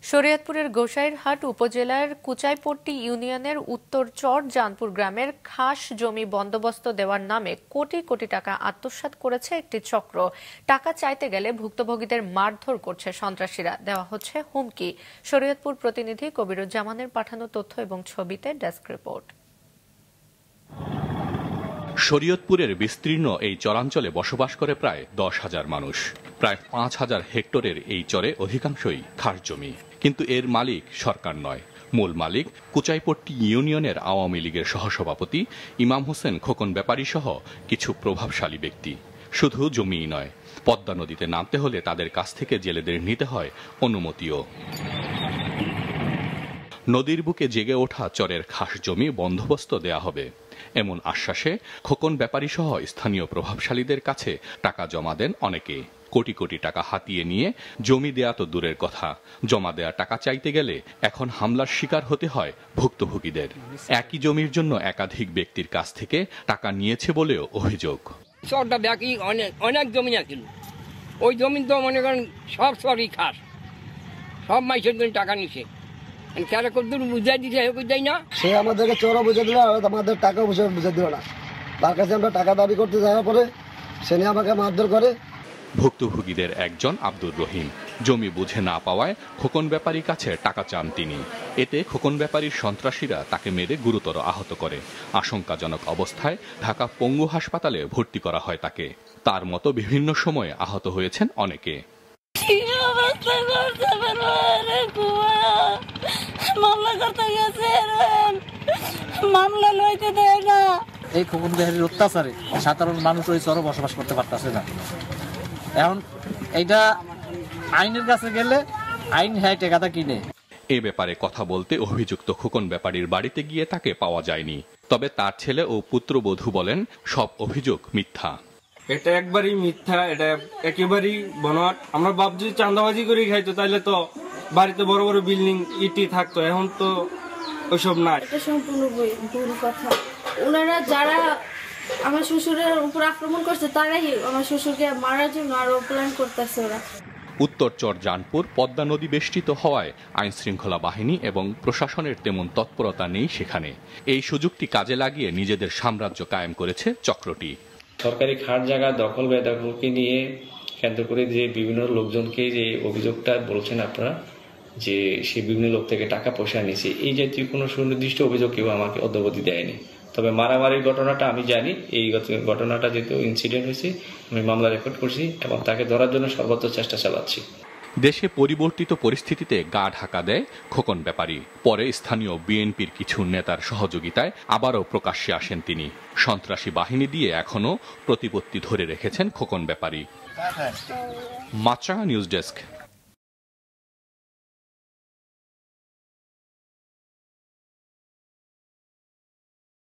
শরীয়তপুরের গোসাইরহাট উপজেলার কুচাইপট্টি ইউনিয়নের উত্তর চর জানপুর গ্রামের খাস জমি বন্দোবস্ত দেওয়ার নামে কোটি কোটি টাকা আত্মসাৎ করেছে একটি চক্র। টাকা চাইতে গেলে ভুক্তভোগীদের মারধর করছে সন্ত্রাসীরা, দেওয়া হচ্ছে হুমকি। শরীয়তপুর প্রতিনিধি কবিরুজ্জামানের পাঠানো তথ্য এবং ছবিতে ডেস্ক রিপোর্ট। শরীয়তপুরের বিস্তীর্ণ এই চরাঞ্চলে বসবাস করে প্রায় 10,000 মানুষ। প্রায় 5,000 হেক্টরের এই চরে অধিকাংশই খাস জমি, কিন্তু এর মালিক সরকার নয়। মূল মালিক কুচাইপট্টি ইউনিয়নের আওয়ামী লীগের সহসভাপতি ইমাম হোসেন খোকন ব্যাপারী সহ কিছু প্রভাবশালী ব্যক্তি। শুধু জমিই নয়, পদ্মা নদীতে নামতে হলে তাদের কাছ থেকে জেলেদের নিতে হয় অনুমতিও। নদীর বুকে জেগে ওঠা চরের খাস জমি বন্দোবস্ত দেয়া হবে এমন আশ্বাসে খোকন ব্যাপারী সহ স্থানীয় প্রভাবশালীদের কাছে টাকা জমা দেন অনেকে। কোটি কোটি টাকা হাতিয়ে নিয়ে জমি দেয়া তো দূরের কথা, জমা দেয়া টাকা চাইতে গেলে এখন হামলার শিকার হতে হয় ভুক্তভোগীদের। একই জমির জন্য একাধিক ব্যক্তির কাছ থেকে টাকা নিয়েছে বলেও অভিযোগ। অনেক জমি আছিল, ওই জমি তো মনে করেন সব সবই খাস, সব মাইসের জন্য টাকা নিছে। সে আমাদেরকে চোরা বুঝে দিল, আমাদের টাকা বুঝে দিল না। তার কাছে আমরা টাকা দাবি করতে যাওয়ার পরে সে নিয়ে আমাকে মারধর করে। ভুক্তভোগীদের একজন আব্দুর রহিম জমি বুঝে না পাওয়ায় খোকন ব্যাপারীর কাছে টাকা চান তিনি। এতে খোকন ব্যাপারীর সন্ত্রাসীরা তাকে মেরে গুরুতর আহত করে। আশঙ্কাজনক অবস্থায় ঢাকা পঙ্গু হাসপাতালে ভর্তি করা হয় তাকে। তার মতো বিভিন্ন সময়ে আহত হয়েছেন অনেকে। এই খোকন ব্যাপারীর অত্যাচারে সাধারণ মানুষ ওই চরে বসবাস করতে পারতেছে না। এখন এইটা আইনের কাছে গেলে আইন হ্যাঁ টেকাটা কিনে। এ ব্যাপারে কথা বলতে অভিযুক্ত খোকন ব্যাপারীর বাড়িতে গিয়ে তাকে পাওয়া যায়নি। তবে তার ছেলে ও পুত্রবধূ বলেন সব অভিযোগ মিথ্যা। এটা একবারই মিথ্যা, এটা একেবারেই বনট। আমরা বাপ যদি চাঁদাবাজি করে খাইতো তাহলে তো বাড়িতে বড় বড় বিল্ডিং ইটি থাকতো, এখন তো ওইসব নাই। এটা সম্পূর্ণ ভুল কথা। ওনারা যারা আমার শ্বশুরের উপর আক্রমণ করছে তারাই আমার শ্বশুরকে মারার জন্য আরো প্ল্যান করতেছে ওরা। উত্তর চর জানপুর পদ্মা নদী বেষ্টিত হওয়ায় আইন শৃঙ্খলা বাহিনী এবং প্রশাসনের তেমন তৎপরতা নেই সেখানে। এই সুযোগটি কাজে লাগিয়ে নিজেদের সাম্রাজ্য কায়েম করেছে চক্রটি। সরকারি খাস জায়গা দখল বেদখলকে নিয়ে কেন্দ্র করে যে বিভিন্ন লোকজনকে যে অভিযোগটা বলছেন আপনারা, যে সে বিভিন্ন লোক থেকে টাকা পয়সা নিয়েছে, এই জাতীয় কোনো সুনির্দিষ্ট অভিযোগ কেউ আমাকে অদ্যাবধি দেয়নি। তবে মারামারির ঘটনাটা আমি জানি। এই ঘটনাটা যেহেতু ইনসিডেন্ট হয়েছে, আমি মামলা রেকর্ড করছি এবং তাকে ধরার জন্য সর্বোচ্চ চেষ্টা চালাচ্ছি। দেশে পরিবর্তিত পরিস্থিতিতে গা ঢাকা দেয় খোকন ব্যাপারী। পরে স্থানীয় বিএনপির কিছু নেতার সহযোগিতায় আবারও প্রকাশ্যে আসেন তিনি। সন্ত্রাসী বাহিনী দিয়ে এখনও প্রতিপত্তি ধরে রেখেছেন খোকন ব্যাপারী। মাছরাঙা নিউজ ডেস্ক।